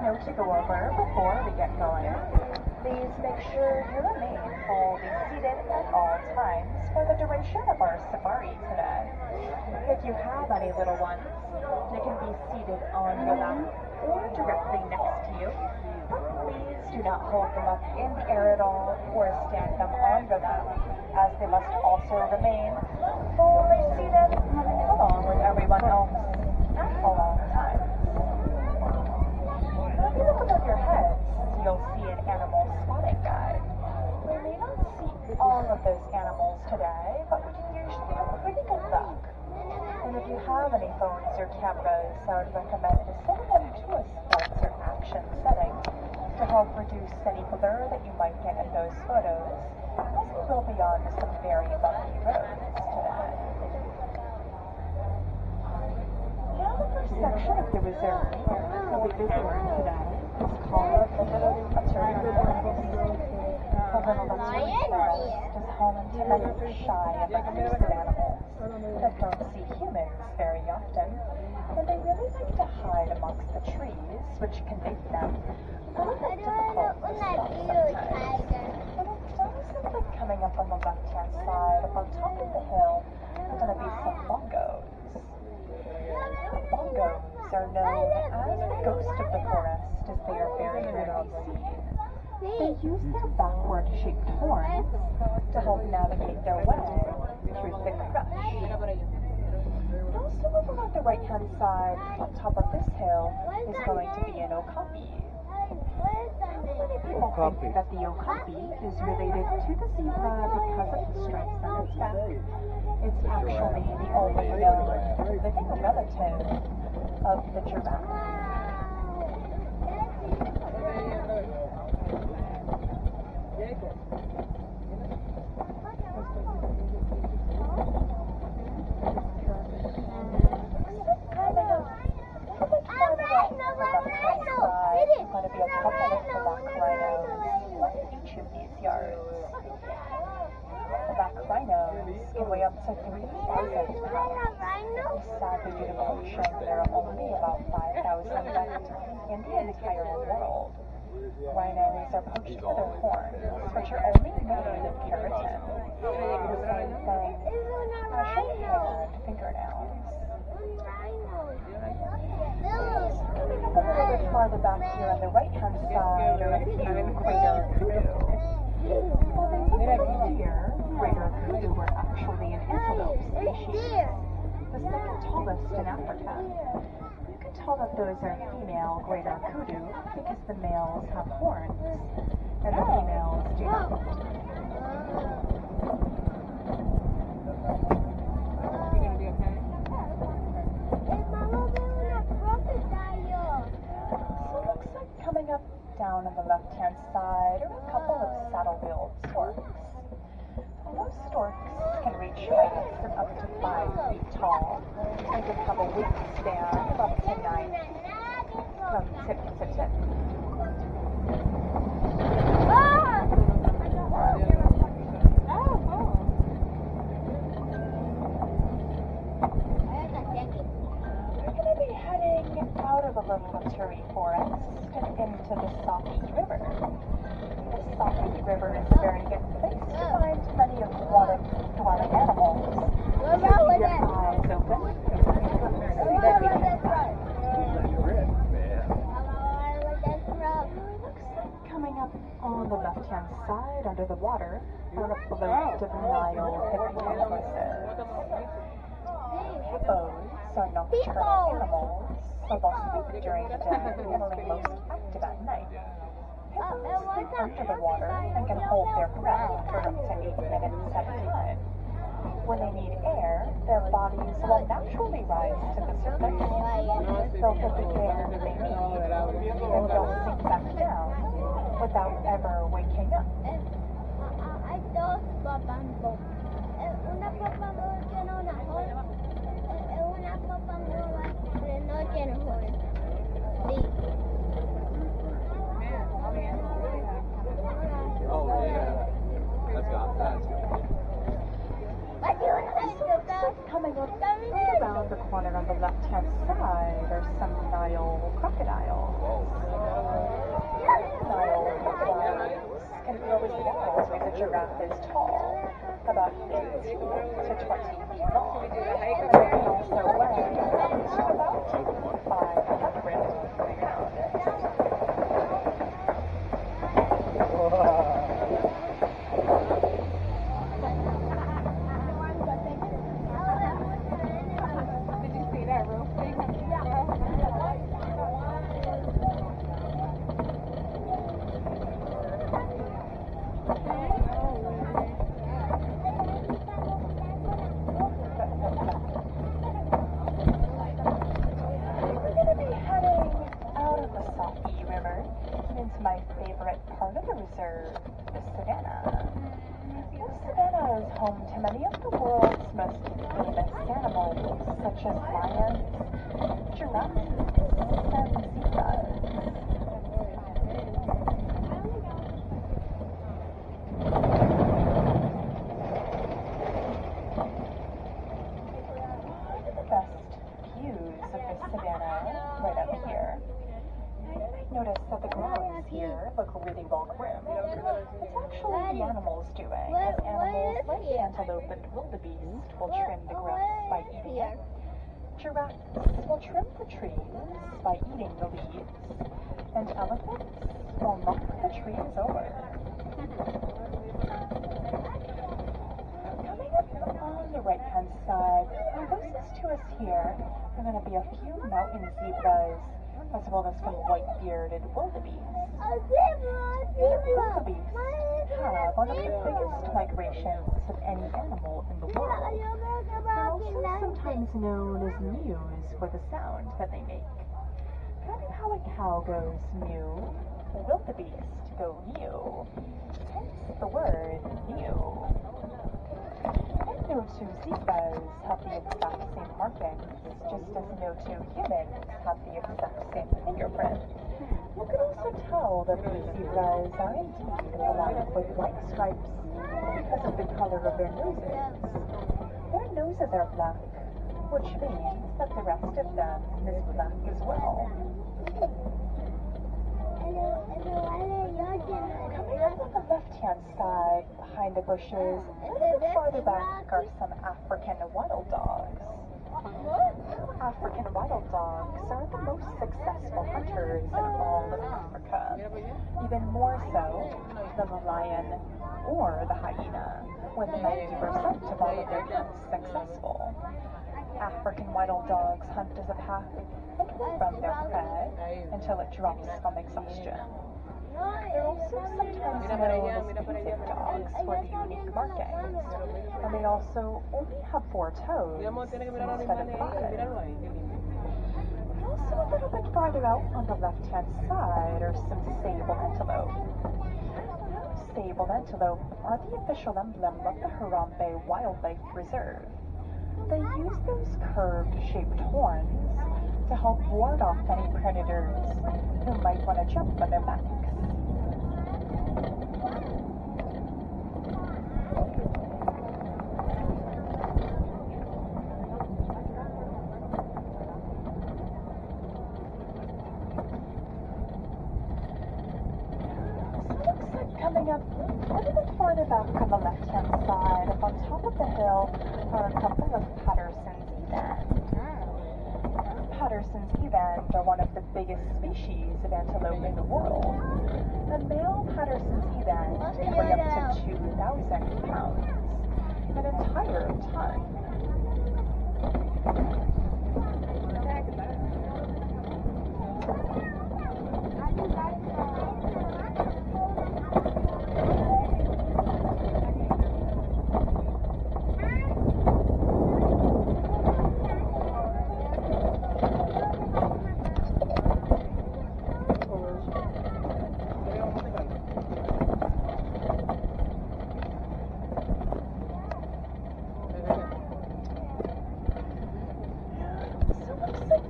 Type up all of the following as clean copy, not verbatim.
note to go over before we get going. Please make sure you remain fully seated at all times for the duration of our safari today. If you have any little ones, they can be seated on your lap or directly next to you. But please do not hold them up in the air at all or stand them on your lap, as they must also remain fully seated along with everyone else at all times. If you look above your heads, you'll see an animal spotting guide. We may not see all of those animals today, but we can usually have a pretty good look. And if you have any phones or cameras, I would recommend setting them to a sports or action setting to help reduce any blur that you might get in those photos, as we will be on some very bumpy roads today. Now the first section of the reserve we'll be visiting today is called the Little Ontario Forest. The Little Ontario Forest is home to many shy and reclusive animals that don't see humans very often, and they really like to hide amongst the trees, which can make them a little bit difficult to spot sometimes. But instead of simply coming up on the left-hand side, up on top of the hill, are going to be some bongos. Bongos are known as the ghost of the forest, as they are very rarely seen. They use their backward-shaped horns to help navigate their way through thick brush. Also over on the right-hand side, on top of this hill, is going to be an okapi. Many people think that the okapi is related to the zebra because of the stripes on its back. It's actually the only known living relative of the giraffe. To 3,000 pounds. Sadly, due to pollution, there are only about 5,000 left in the entire world. Rhinos are poached for their horns, which are only made of keratin, the same thing as short-haired fingernails. Coming up a little bit farther back here on the right-hand side are a few greater kudu. While they look like deer, greater kudu were actually an antelope species, the second tallest in Africa. You can tell that those are female greater kudu because the males have horns and the females do not. So it looks like coming up down on the left-hand side are a couple of saddle-billed storks. Most storks can reach heights of up to 5 feet tall and can have a wingspan of up to 9 feet from tip to tip. We're going to be heading out of the Little Ontario Forest and into the Saki River. The Saki River is a very good place to find many aquatic animals. If you keep your eyes open, coming up on the left-hand side under the water are a float of Nile hippopotamuses. Hippos are nocturnal animals, so they'll sleep during the day and are most active at night. Hippos sleep under the water and can hold their breath for up to 8 minutes at a time. When they need air, their bodies will naturally rise to the surface. They'll get the air they need, and they'll sink back down without ever waking up. Coming up right around the corner on the left-hand side are some Nile crocodiles. giraffe is tall, about 15 to 20 feet long, and it can also weigh up to about 500 into my favorite part of the reserve, the savannah. The savannah is home to many of the world's most famous animals, such as lions, giraffes, and zebras. One of the best views of the savannah, right up here. Notice that the grounds here look really well groomed. It's actually the animals doing, as animals like the antelope and wildebeest will trim the grass by eating it. Giraffes will trim the trees by eating the leaves, and elephants will knock the trees over. Coming up on the right-hand side, closest to us here are going to be a few mountain zebras, as well as some white-bearded wildebeest. Wildebeest have one of the biggest migrations of any animal in the world. They're also sometimes known as mews for the sound that they make. Kind of how a cow goes mew, wildebeest go mew, hence the word mew. No two zebras have the exact same markings, just as no two humans have the exact same fingerprint. You can also tell that the zebras are indeed aligned with white stripes because of the color of their noses. Their noses are black, which means that the rest of them is black as well. Coming up on the left-hand side, behind the bushes, a little bit farther back are some African wild dogs. African wild dogs are the most successful hunters in all of Africa, even more so than the lion or the hyena, with 90% of all of their hunts successful. African wild dogs hunt as a pack and will from their prey until it drops from exhaustion. They're also sometimes known as basic dogs for the unique markings, and they also only have 4 toes instead of 5. Also a little bit farther out on the left-hand side are some sable antelope. Now, sable antelope are the official emblem of the Harambe Wildlife Reserve. They use those curved-shaped horns to help ward off any predators who might want to jump on their backs. Coming up a little bit farther back on the left-hand side, up on top of the hill, are a couple of Patterson's evans. Patterson's evans are one of the biggest species of antelope in the world. A male Patterson's evan can weigh up to 2,000 pounds, an entire ton.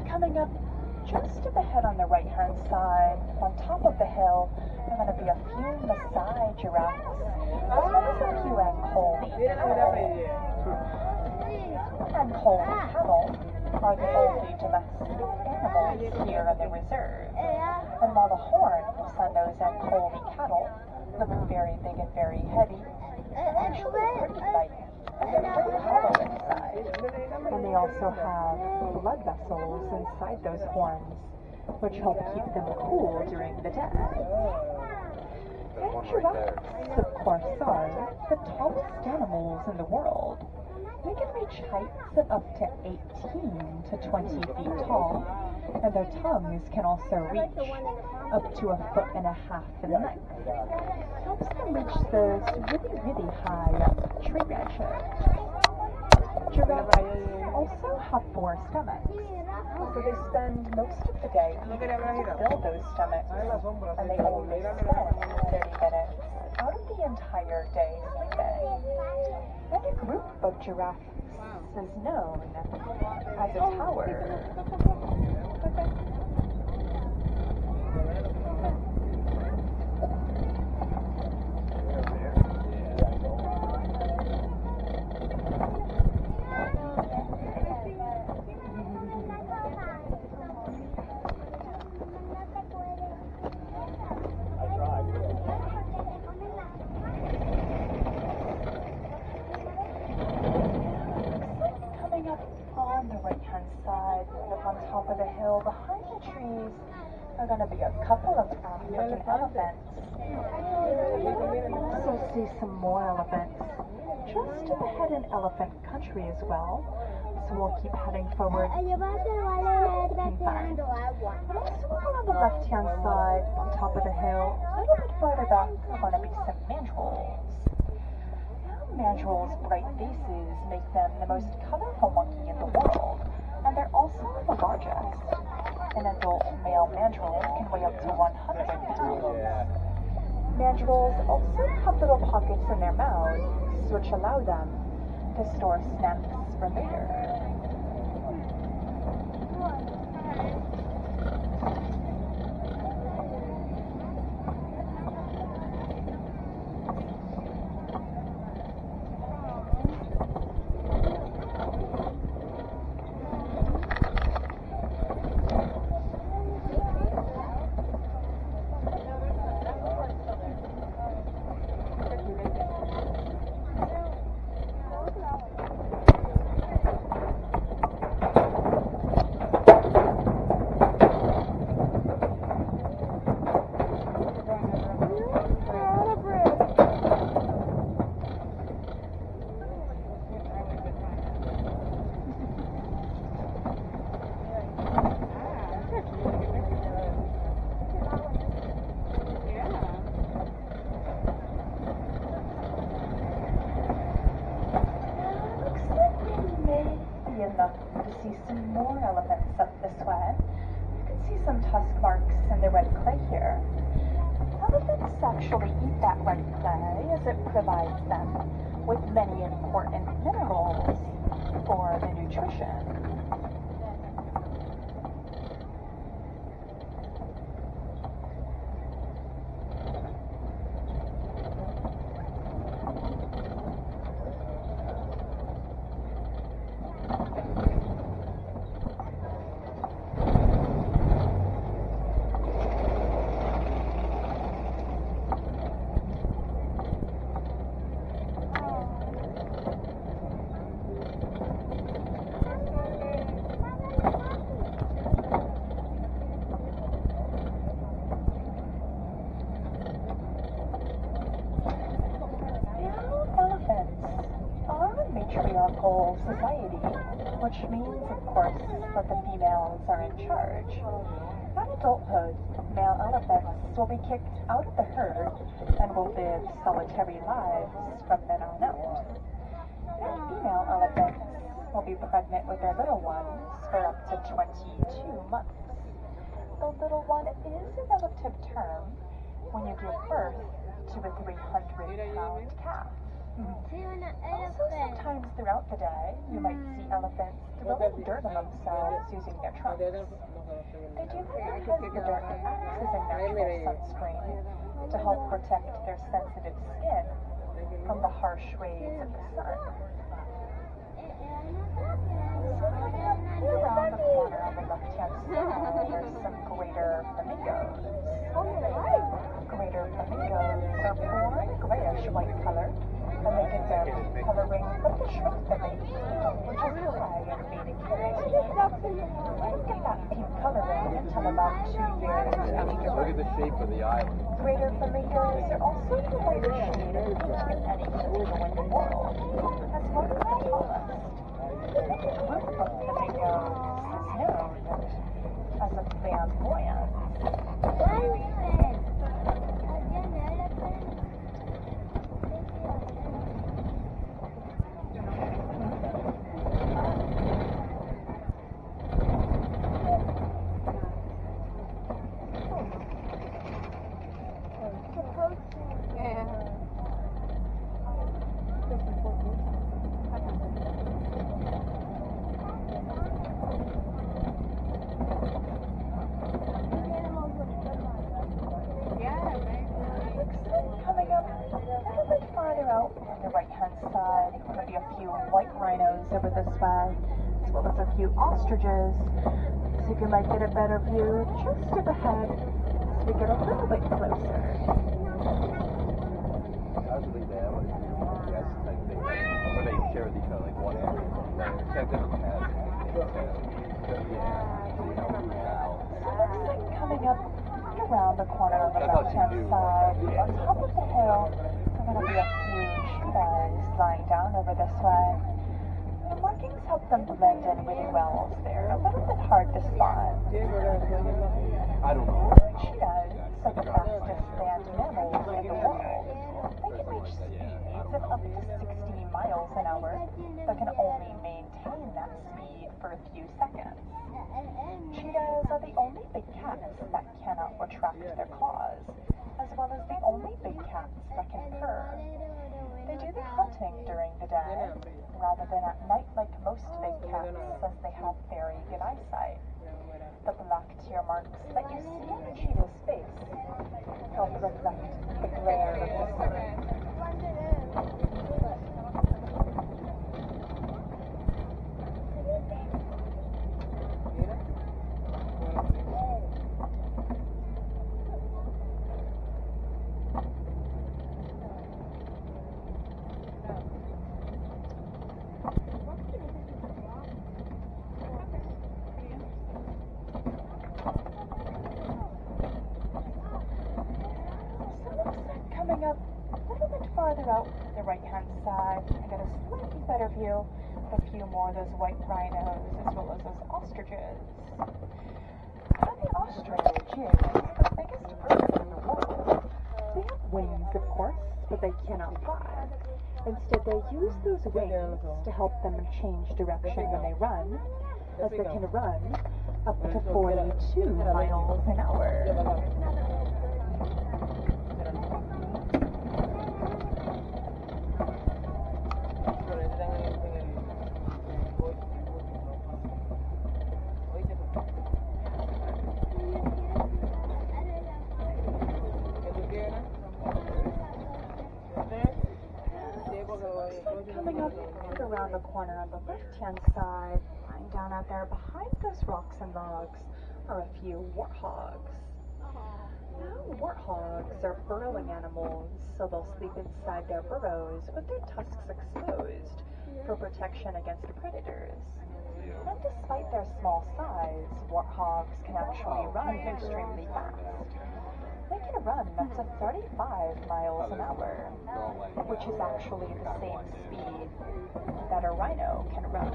Coming up just up ahead on the right-hand side, on top of the hill, are going to be a few Maasai giraffes, as well as a few Ankole cattle. Ankole cattle are the only domestic animals here in the reserve, and while the horns on those Ankole cattle look very big and very heavy, are actually pretty light, and they're pretty hollow inside. And they also have blood vessels inside those horns, which help keep them cool during the day. And giraffes, of course, are the tallest animals in the world. They can reach heights of up to 18 to 20 feet tall, and their tongues can also reach up to 1.5 feet in length. Helps them reach those really, really high tree branches. Giraffes also have 4 stomachs, so they spend most of the day eating to fill those stomachs, and they only spend 30 minutes out of the entire day sleeping. And a group of giraffes is known as a tower. On the right-hand side, up on top of the hill, behind the trees, are going to be a couple of African elephants. You'll also see some more elephants just ahead in elephant country as well. So we'll keep heading forward. And also on the left-hand side, on top of the hill, a little bit farther back, are going to be some mandrills. Mandrills' bright faces make them the most colorful monkey in the world, and they're also the largest. An adult male mandrill can weigh up to 100 pounds. Mandrills also have little pockets in their mouths, which allow them to store snacks for later. Enough to see some more elephants up this way. You can see some tusk marks in the red clay here. Elephants actually eat that red clay as it provides them with many important minerals for the nutrition. Matriarchal society, which means, of course, that the females are in charge. At adulthood, male elephants will be kicked out of the herd and will live solitary lives from then on out. And female elephants will be pregnant with their little ones for up to 22 months. The little one is a relative term when you give birth to a 300-pound calf. Also, sometimes throughout the day, you might see elephants throwing dirt on themselves using their trunks. They do that because the dirt acts as a natural sunscreen to help protect their sensitive skin from the harsh rays of the sun. Around the corner on the left-hand side, there's some greater flamingos. Greater flamingos are born grayish-white color, and Let it get that pink coloring until about 2 years later. Look at the shape of the island. Greater flamingos are also the lighter shade of any flamingo in the world, as one of the tallest. The group of flamingos is known as a flamboyant. Coming up a little bit farther out on the right-hand side, going to be a few white rhinos over this way, as well as a few ostriches. So you might get a better view just up ahead as we get a little bit closer. I was think they have like yes type thing where they share with each other like one area. Except that it has Looks like coming up around the corner on the left-hand side, on top of the hill, there are going to be a few trees lying down over this way. The markings help them blend in really well, so they're a little bit hard to spot. I don't know. Cheetahs are the fastest land mammals in the world. They can reach speeds of up to 60 miles an hour, but can only maintain that speed for a few seconds. Cheetahs are the only big cats that cannot retract their claws, as well as the only big cats that can purr. They do their hunting during the day, rather than at night like most big cats, as they have very good eyesight. The black tear marks that you see on the cheetah's face help reflect the glare of the sun. Coming up a little bit farther out the right-hand side, I got a slightly better view of a few more of those white rhinos as well as those ostriches. Now the ostrich is the biggest bird in the world. They have wings, of course, but they cannot fly. Instead, they use those wings to help them change direction when they run, as they can run up to 42 miles an hour. Coming up around the corner on the left-hand side, lying down out there behind those rocks and logs, are a few warthogs. Now, warthogs are burrowing animals, so they'll sleep inside their burrows with their tusks exposed for protection against predators. And despite their small size, warthogs can actually run extremely fast. They can run up to 35 miles an hour, which is actually the same speed that a rhino can run.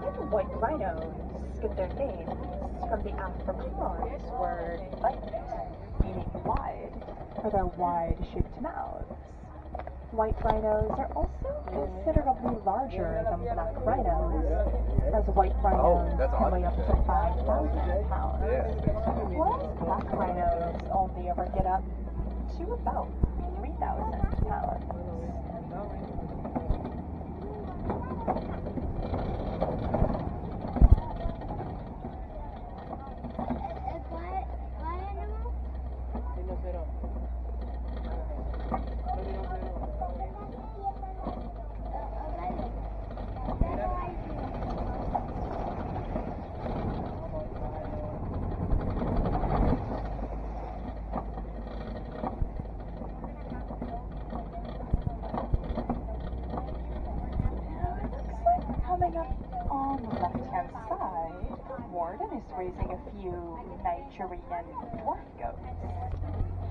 And white rhinos get their names from the Afrikaans word "wyd," meaning wide, for their wide-shaped mouths. White rhinos are also considerably larger than black rhinos, as white rhinos can weigh up to 5,000 pounds, whereas black rhinos only ever get up to about 3,000 pounds. garden is raising a few Nigerian dwarf goats.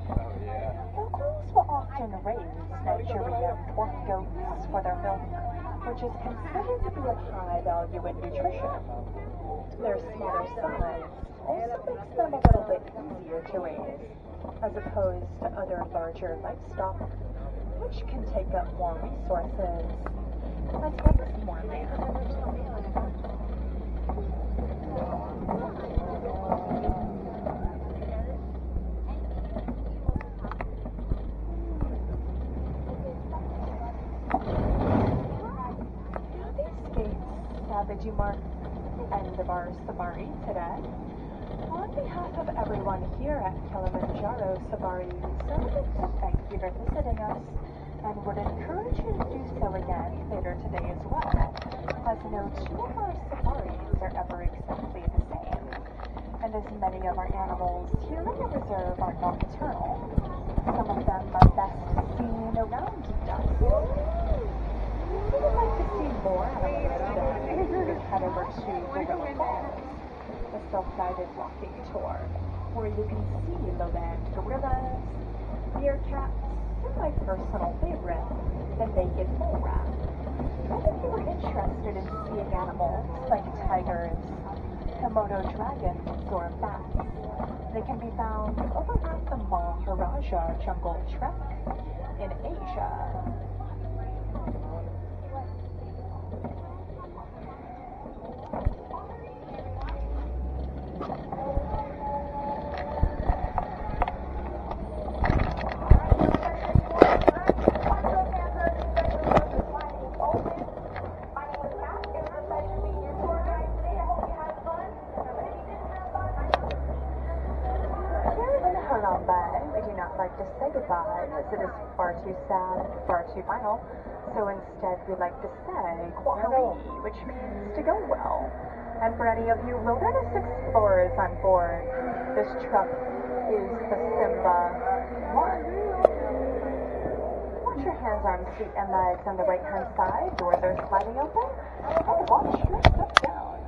Oh yeah. Locals will often raise Nigerian dwarf goats for their milk, which is considered to be of high value in nutrition. Their smaller size also makes them a little bit easier to raise, as opposed to other larger livestock, which can take up more resources, as well as more land. These gates sadly mark the end of our safari today. On behalf of everyone here at Kilimanjaro Safari, so I'd like to thank you for visiting us and would encourage you to do so again later today as well, as no two of our safaris are ever exactly the same, and as many of our animals here in the reserve are nocturnal, some of them are best seen around dusk. If you would like to see more animals today, you can head over to Gorilla Falls, a self-guided walking tour, where you can see the land gorillas, meerkats, and my personal favorite, the naked mole rat. And if you are interested in seeing animals like tigers, Komodo dragons, or bats, they can be found over at the Maharaja Jungle Trek in Asia. We do not like to say goodbye, as it is far too sad and far too final, so instead we like to say kwaheri, which means to go well. And for any of you wilderness explorers on board, this truck is the Simba 1. Watch your hands, arms, feet, and legs on the right-hand side. Doors are sliding open. And watch your step down.